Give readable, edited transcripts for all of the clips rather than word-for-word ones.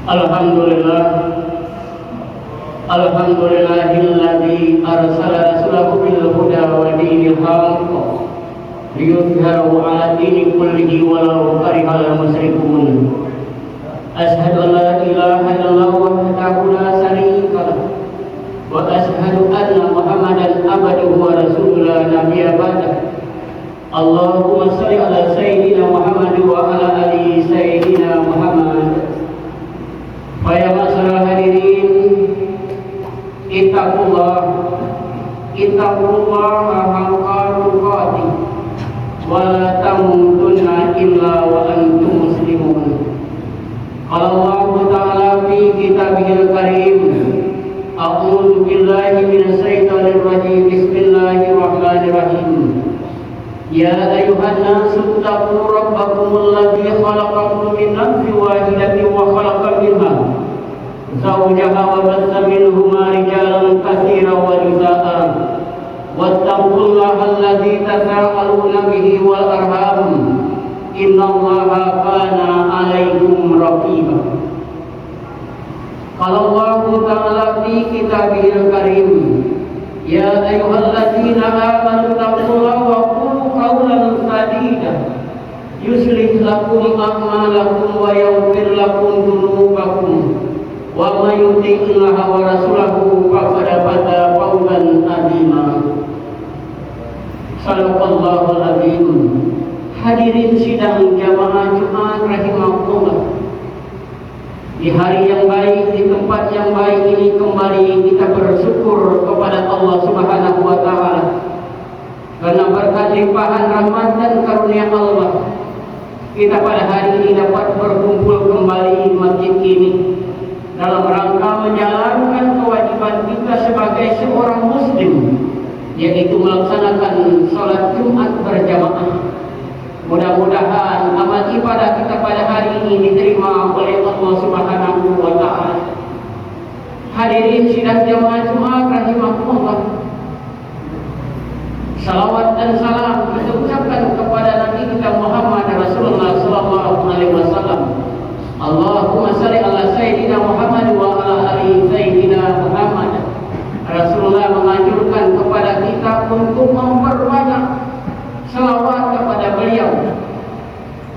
Alhamdulillah, Alhamdulillahilladzi arsala rasulahu bil huda wa dinil haqq liyudhhirahu 'ala dini kullihi walau karihal musyrikun. Asyhadu an la ilaha illallah wahdahu la syarika lahu wa asyhadu anna Muhammadan abduhu wa rasuluhu la nabiyya ba'dahu. Allahumma shalli ala sayyidina Muhammad wa ala ali sayyidina Muhammad. Ya masyarakat hadirin, ittaqullah haqqa tuqatih wa la tamutunna illa wa antum muslimun. Qala Allah Ta'ala fi kitabihil karim, a'udzu billahi minasy syaithanir rajim. Bismillahirrahmanirrahim. Ya ayyuhan nasu taqu rabbakumul ladzi khalaqakum min nafsin wahidatin wa khalaqa minha zawjaha wa bassa minhuma rijalan katsiran wa nisaa wattaqullaha alladzi tasaaluna bihi wal arham innallaha kana 'alaikum raqiba. Qala Allah Ta'ala fi kitabihil karim, ya ayyuhalladzina amanu taqullaha wa qulu qawlan sadida yuslih lakum a'malakum wa yaghfir lakum dhunubakum wa may yuti'illaha wa rasulahu faqad faza fawzan 'azima. Shadaqallahul azim. Hadirin sidang jamaah Jumat rahimakumullah. Di hari yang baik, di tempat yang baik ini kembali kita bersyukur kepada Allah Subhanahu wa Ta'ala karena berkat limpahan rahmat dan karunia Allah, kita pada hari ini dapat berkumpul kembali di masjid ini dalam rangka menjalankan kewajiban kita sebagai seorang muslim, yaitu melaksanakan sholat Jumat berjamaah. Mudah-mudahan amal ibadah kita pada hari ini diterima oleh Allah Subhanahu wa Ta'ala. Hadirin sidang jamaah Jumat rahimakumullah, salawat dan salam kita ucapkan kepada Nabi kita Muhammad Rasulullah sallallahu alaihi wasallam. Allahumma shalli ala sayyidina Muhammad wa ala ali sayyidina Muhammad. Rasulullah menganjurkan kepada kita untuk memperbanyak selawat kepada beliau.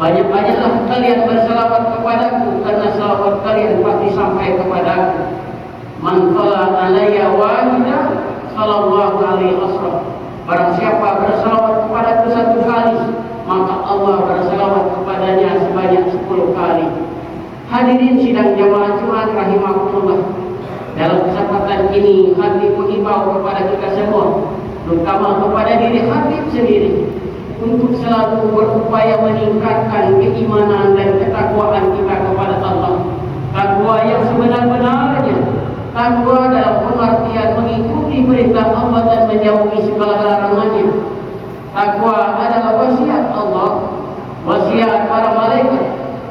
Banyak-banyaklah kalian berselawat kepadaku, karena selawat kalian pasti sampai kepadaku. Man qala alayya wahida sallallahu alaihi wasallam. Barang siapa berselawat kepadaku satu kali, maka Allah berselawat kepadanya sebanyak 10 kali. Hadirin sidang jamaah Jumat rahimakumullah, dalam kesempatan ini khatib mengimbau kepada kita semua, terutama kepada diri khatib sendiri, untuk selalu berupaya meningkatkan keimanan dan ketakwaan kita kepada Allah. Takwa yang sebenar-benarnya, takwa dalam pengertian mengikuti perintah Allah dan menjauhi segala larangannya. Takwa adalah wasiat Allah, wasiat para malaikat,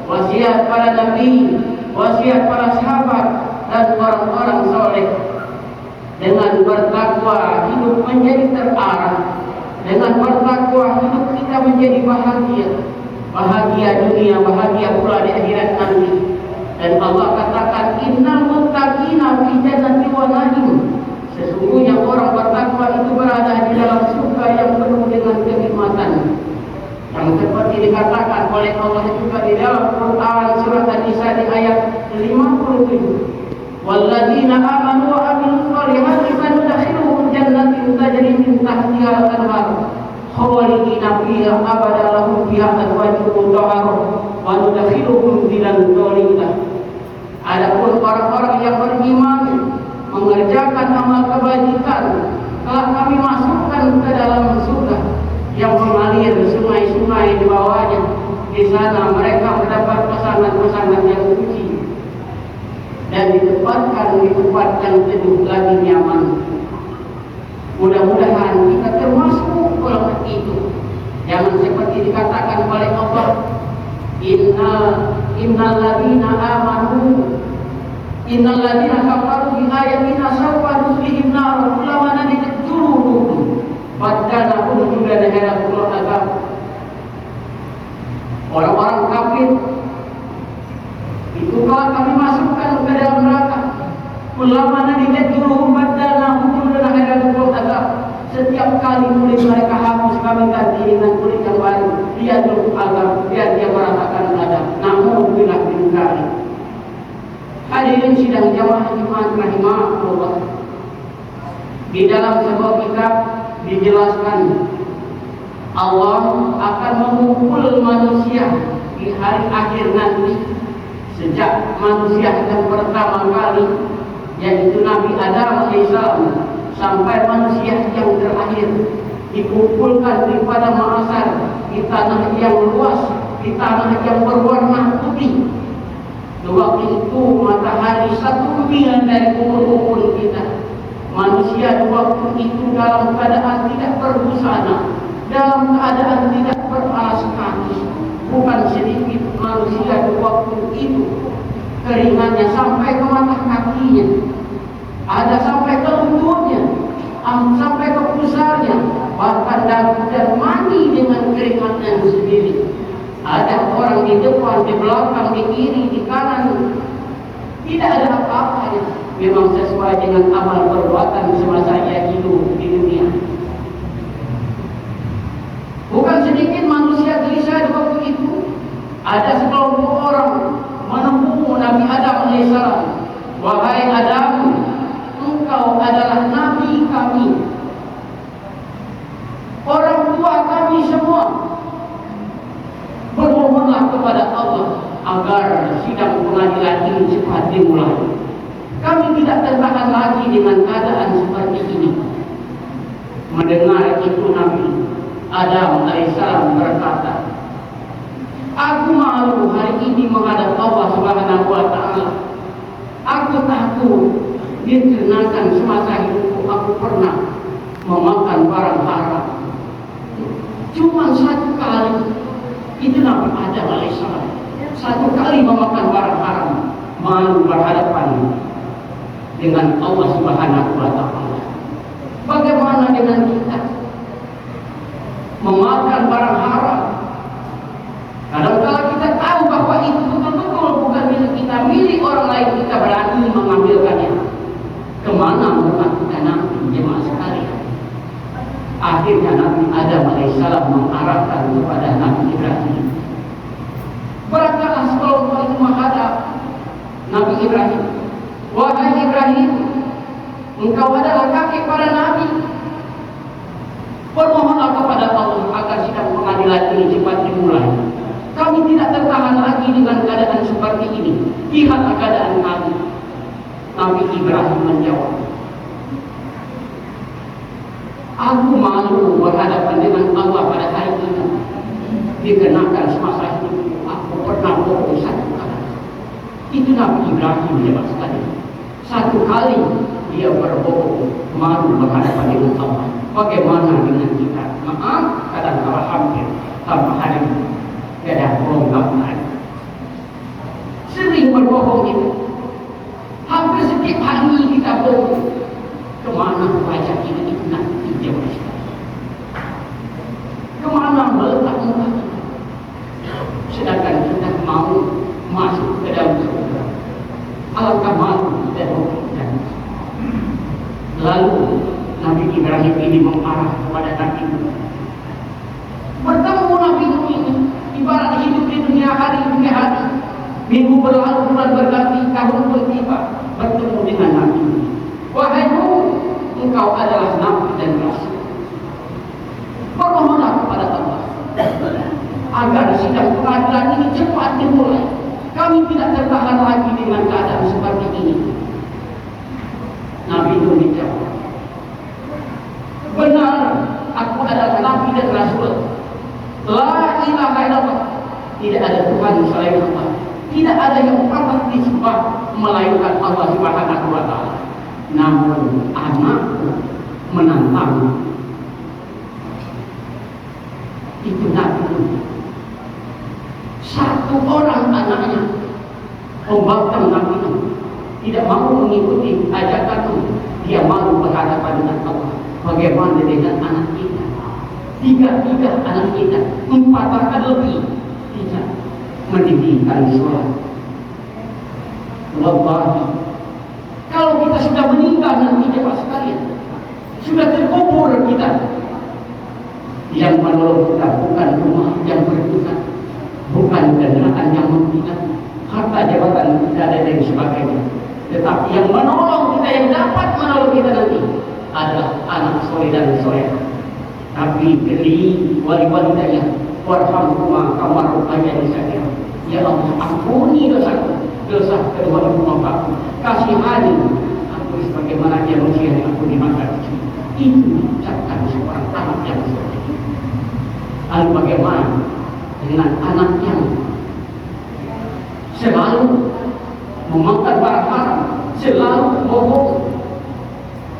wasiat para nabi, wasiat para sahabat dan orang-orang soleh. Dengan bertakwa hidup menjadi terarah. Dengan bertakwa hidup kita menjadi bahagia, bahagia dunia, bahagia pula di akhirat nanti. Dan Allah katakan, innal muttaqina fi jannatin wa na'im. Sesungguhnya orang bertakwa itu berada di dalam surga yang penuh dengan kenikmatan. Yang seperti dikatakan oleh Allah juga di dalam Quran surat An-Nisa di ayat 57. Walladzina amanu wa amilus solihati sanudkhiluhum jannatin tajri min tahtiha al-anhar khalidina fiha abadan lahum fiha azwajun mutahharah wa nudkhiluhum bilan dzalika. Adapun orang-orang yang beriman mengerjakan amal kebajikan, telah kami masukkan ke dalam surga yang mengalir sungai-sungai di bawahnya. Di sana mereka mendapat pasangan-pasangan yang suci dan ditempatkan di tempat yang teduh lagi nyaman. Mudah-mudahan kita termasuk golongan itu. Jangan seperti dikatakan oleh Allah, innal ladzina amanu innal ladzina kafaru bi ayatina sawfa nuslihim nar kullama nadijat juluduhum badalahum juga daerah pulau agama. Orang-orang kafir Itu kalau kami masukkan ke dalam neraka. Kullama nadidat juluhum badalnahum juludan ghairal azab. Setiap kali kulit mereka hapus, kami ganti dengan kulit yang baru. Dia dulu azab, biar dia merasakan azab. Namun bila kali. Hadirin sidang jamaah iman rahimahullah. Di dalam sebuah kitab dijelaskan Allah akan mengumpul manusia di hari akhir nanti. Sejak manusia yang pertama kali, yaitu Nabi Adam alaihissalam, sampai manusia yang terakhir, dikumpulkan di pada mahsyar, di tanah yang luas, di tanah yang berwarna putih. Waktu itu matahari 1 mil dari umur kita. Manusia waktu itu dalam keadaan tidak berbusana, dalam keadaan tidak beralas kaki. Bukan sedikit manusia di waktu itu, keringatnya sampai ke mata kakinya, ada sampai ke lututnya, sampai ke pusarnya, bahkan dan mandi dengan keringatnya sendiri. Ada orang di depan, di belakang, di kiri, di kanan, tidak ada apa-apa. Memang sesuai dengan amal perbuatan semasa ia hidup di dunia. Bukan sedikit manusia gelisah di waktu itu. Ada sekelompok orang menemui Nabi Adam alaihissalam. Wahai Adam, engkau adalah nabi kami, orang tua kami semua. Bermohonlah kepada Allah agar sidang pengadilan ini cepat dimulai. Kami tidak tertahan lagi dengan keadaan seperti ini. Mendengar itu Nabi Adam alaihissalam berkata, aku malu hari ini menghadap Allah Subhanahu wa ta'ala. Aku takut dikarenakan semasa hidupku aku pernah memakan barang haram. Cuma 1 kali. Itu Nabi Adam alaihissalam. 1 kali memakan barang haram, malu berhadapan dengan Allah Subhanahu wa ta'ala. Bagaimana dengan kita? Memakan barang haram. Kadang-kala kita tahu bahwa itu betul-betul bukan milik kita, milik orang lain, kita berani mengambilkannya. Kemana muka kita nanti, jemaah sekalian? Akhirnya Nabi Adam alaihissalam mengarahkan kepada Nabi Ibrahim. Berkatalah sekelompok itu menghadap Nabi Ibrahim. Wahai Ibrahim, engkau adalah kakek para nabi. Bermohonlah kepada Allah agar sidang pengadilan ini cepat dimulai. Kami tidak tertahan lagi dengan keadaan seperti ini. Lihatlah keadaan kami. Nabi Ibrahim menjawab, aku malu berhadapan dengan Allah pada hari ini. Dikenakan semasa hidupku aku pernah bohong 1 kali. Itu Nabi Ibrahim jemaah sekalian. 1 kali dia berbohong, malu berhadapan dengan Allah. Bagaimana dengan kita? Maaf, kadang-kadang hampir tanpa hari ini tidak bohong lagi. Sering berbohong itu. Hampir setiap hari kita bohong. Kemana wajah ini nanti jemaah sekalian? Kemana meletak muka kita? Sedangkan kita mau masuk ke dalam surga. Alangkah malu kita bohongkan. Lalu Nabi Ibrahim ini mengarah kepada Nabi Nuh. Bertemu Nabi Nuh ini ibarat hidup di dunia hari demi hari. Minggu berlalu, bulan berganti, tahun pun tiba. Bertemu dengan Nabi Nuh. Wahai Nuh, engkau adalah nabi dan rasul. Bermohonlah kepada Allah agar sidang pengadilan ini cepat dimulai. Kami tidak tertahan lagi dengan keadaan seperti ini. Nabi Nuh menjawab, benar, aku adalah nabi dan rasul. La ilaha illallah, tidak ada Tuhan selain Allah. Tidak ada yang patut disembah melainkan Allah Subhanahu wa ta'ala. Namun anakku menantang. Itu Nabi Nuh. 1 orang anaknya membangkang Nabi Nuh, tidak mau mengikuti ajakan Nuh. Dia malu berhadapan dengan Allah. Bagaimana dengan anak kita? 3 anak kita, 4 bahkan lebih tidak mendirikan sholat, Wallahi, kalau kita sudah meninggal nanti Bapak sekalian, sudah terkubur kita, yang menolong kita bukan rumah yang berguna, bukan kendaraan yang membina, harta jabatan tidak ada dan sebagainya, tetapi yang menolong kita, yang dapat menolong kita nanti adalah anak soleh dan soleh. Tapi beri wali-walidayah warhamhuma kama rabbayani shaghira. Ya Allah, ampuni dosaku, dosa kedua ibu bapakku, kasihani aku sebagaimana dia mengasihani aku di masa kecil. Itu diucapkan seorang anak yang soleh. Lalu bagaimana dengan anak yang selalu memakan barang haram, selalu bohong,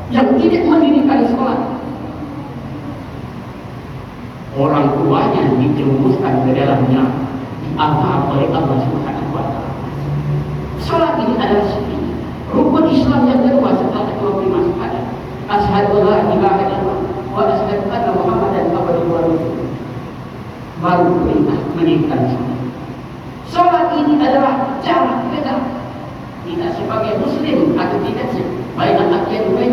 yang tidak mendirikan sholat? Orang tuanya dijerumuskan ke dalamnya, diazab oleh Allah Subhanahu wa Ta'ala. Sholat ini adalah rukun Islam yang kedua setelah kedua lima syahadat. Asyhadu an la ilaha illallah wa asyhadu anna Muhammadan abduhu wa rasuluh. Baru perintah mendirikan sholat. Sholat ini adalah cara kita sebagai Muslim atau tidak baik anak baik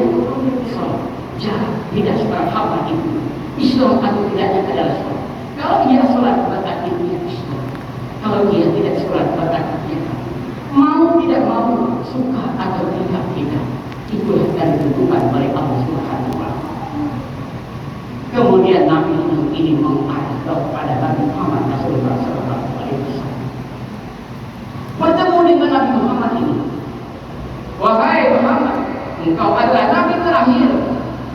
sholat. Cara tidak sebarang hamba itu. Islam atau tidaknya adalah sholat. Kalau dia sholat berarti dia Islam. Kalau dia tidak sholat berarti dia mau tidak mau, suka atau tidak kita, itulah yang ditentukan oleh Allah Subhanahu wa Ta'ala. Kemudian Nabi ini mengarah kepada Nabi Muhammad Rasulullah SAW. Bertemu dengan Nabi Muhammad ini, wahai Muhammad, engkau adalah Nabi terakhir,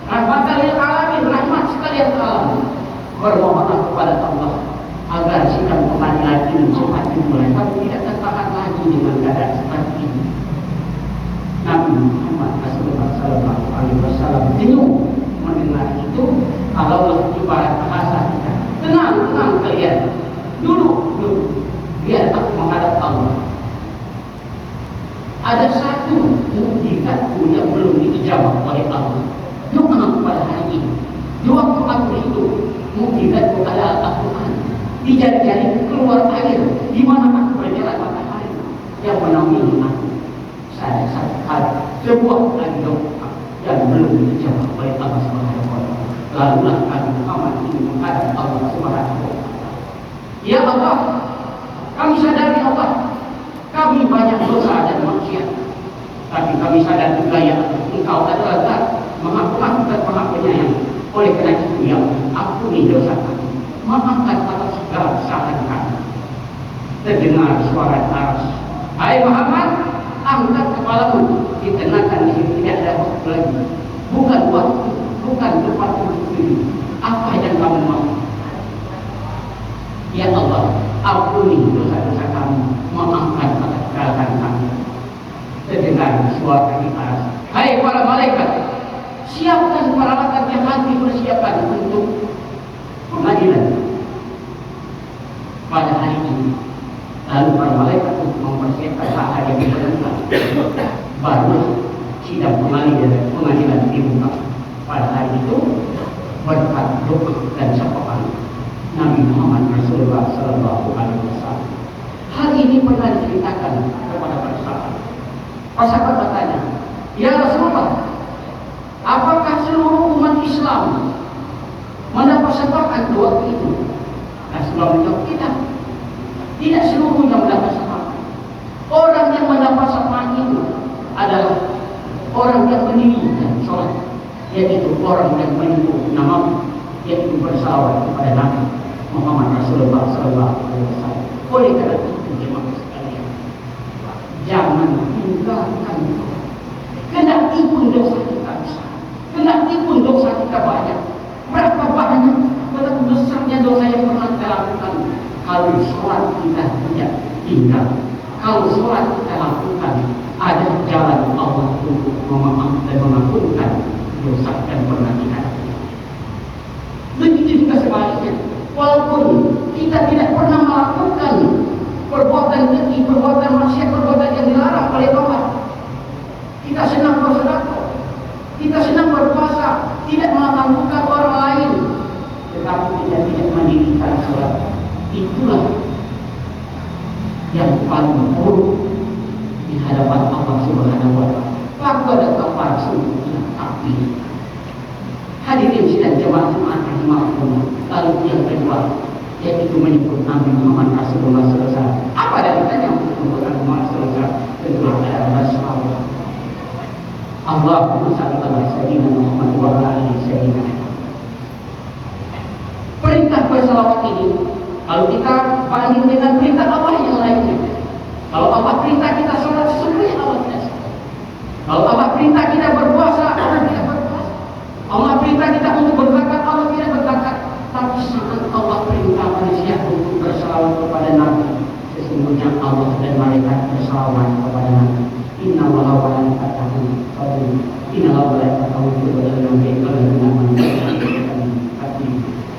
rahmatan lil alamin, rahmat sekalian alam. Bermohonlah kepada Allah agar sidang pengadilan ini cepat dimulai. Kamu tidak tertahan lagi dengan keadaan seperti ini. Nabi Muhammad SAW bingung mendengar itu. Kalau ibarat bahasa kita, tenang kalian, duduk, biar aku menghadap Allah. Ada satu mukjizatku yang belum diijabah oleh Allah. Doa pada hari ini. Di waktu aku hidup, mukjizatku adalah Al-Quran. Di jari-jari keluar air, di mana aku berjalan matahari yang menaungi aku. Saya satu hal, sebuah lagi doa yang belum dijawab oleh Allah Subhanahu wa Ta'ala. Lalulah kami Muhammad ini menghadap Allah Subhanahu wa Ta'ala. Ya Allah, kami sadari Allah, kami banyak dosa dan maksiat, tapi kami sadar juga ya Engkau adalah Zat Maha Pengampun dan Maha Penyayang. Oleh karena itu ya ampuni dosa kami, maafkan atas segala kesalahan kami. Terdengar suara aras, hai Muhammad, angkat kepalamu. Dikenakan di sini tidak ada waktu lagi, bukan waktu, bukan tempat berdiri. Apa yang kamu mau? Ya Allah, ampuni dosa-dosa kami, maafkan atas kesalahan kami. Terdengar suara di aras, hai para malaikat, siapkan peralatan yang nanti persiapkan untuk pengadilan pada hari ini. Lalu para malaikat untuk mempersiapkan hak yang diperlukan, baru sidang pengadilan dibuka. Pada hari itu berkat doa dan sapaan Nabi Muhammad Rasulullah SAW. Hal ini pernah diceritakan kepada para sahabat. Para sahabat bertanya, ya Rasulullah, apakah seluruh umat Islam mendapat syafaat waktu itu? Rasulullah menjawab, tidak seluruhnya mendapat syafaat. Orang yang mendapat syafaat itu adalah orang yang mendirikan sholat, yaitu orang yang menyebut nama, yaitu bersalawat kepada Nabi Muhammad Rasulullah SAW. Oleh karena itu jemaah sekalian, jangan tinggalkan sholat. Kendati pun dosa kita besar, kendati pun dosa kita banyak. Berapa banyak, berapa besarnya dosa yang pernah kita lakukan. Kalau sholat kita tidak tinggal, kalau sholat kita lakukan, ada jalan Allah untuk memaafkan dan mengampunkan dosa dan pernah kita. Begitu juga sebaliknya, walaupun kita tidak pernah melakukan perbuatan keji, perbuatan maksiat, perbuatan yang dilarang oleh Allah, kita senang bersedekah, kita senang berpuasa, tidak mengganggukan orang lain, tetapi tidak mendirikan sholat. Itulah yang paling buruk di hadapan hadapan Allah Subhanahu wa taala. Laqad kafara sungguhnya kafir. Hadirin sidang jemaah rahimahumullah. Lalu yang kedua yaitu menyebut Nabi Muhammad Rasulullah SAW. Apa dalilnya untuk menyebut Nabi Muhammad SAW? Tentu adalah sahabat. Allahumma shalli ala sayyidina Muhammad wa ala ali sayyidina. Perintah bersalawat ini kalau kita banding dengan perintah Allah yang lainnya. Kalau Allah perintah kita sholat, sesungguhnya Allah tidak sholat. Kalau Allah perintah kita berpuasa, Allah tidak berpuasa. Allah perintah kita untuk berzakat, Allah tidak berzakat. Tapi saat Allah perintah manusia untuk bersalawat kepada Nabi, sesungguhnya Allah dan malaikat bersalawat kepada Nabi. Inna Allaha wa malaikatahu yusholluna Inna Allaha wa malaikatahu yusholluna 'alan nabi.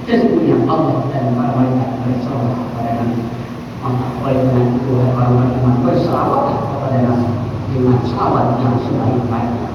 Sesungguhnya Allah dan para malaikat bersalawat kepada Nabi. Maka oleh karena itu para ulama bersalawat kepada Nabi dengan salawat yang sebaik-baiknya.